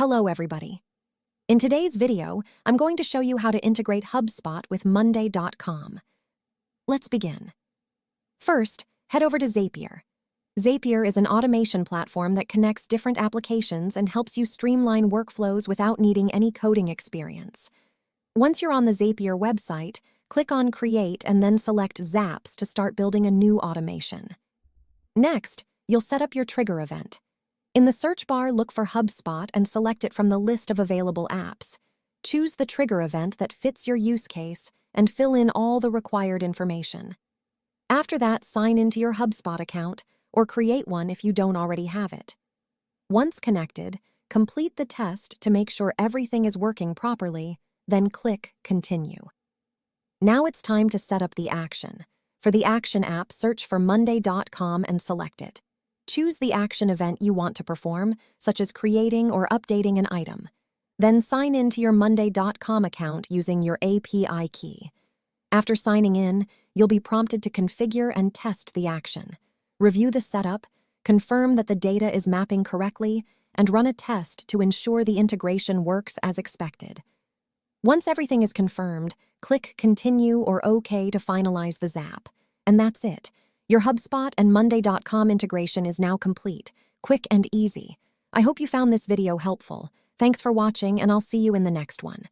Hello, everybody. In today's video, I'm going to show you how to integrate Hubspot with Monday.com. Let's begin. First, head over to Zapier. Zapier is an automation platform that connects different applications and helps you streamline workflows without needing any coding experience. Once you're on the Zapier website, click on Create and then select Zaps to start building a new automation. Next, you'll set up your trigger event. In the search bar, look for Hubspot and select it from the list of available apps. Choose the trigger event that fits your use case and fill in all the required information. After that, sign into your Hubspot account or create one if you don't already have it. Once connected, complete the test to make sure everything is working properly, then click Continue. Now it's time to set up the action. For the Action app, search for Monday.com and select it. Choose the action event you want to perform, such as creating or updating an item. Then sign in to your Monday.com account using your API key. After signing in, you'll be prompted to configure and test the action. Review the setup, confirm that the data is mapping correctly, and run a test to ensure the integration works as expected. Once everything is confirmed, click Continue or OK to finalize the zap. And that's it. Your Hubspot and Monday.com integration is now complete, quick and easy. I hope you found this video helpful. Thanks for watching, and I'll see you in the next one.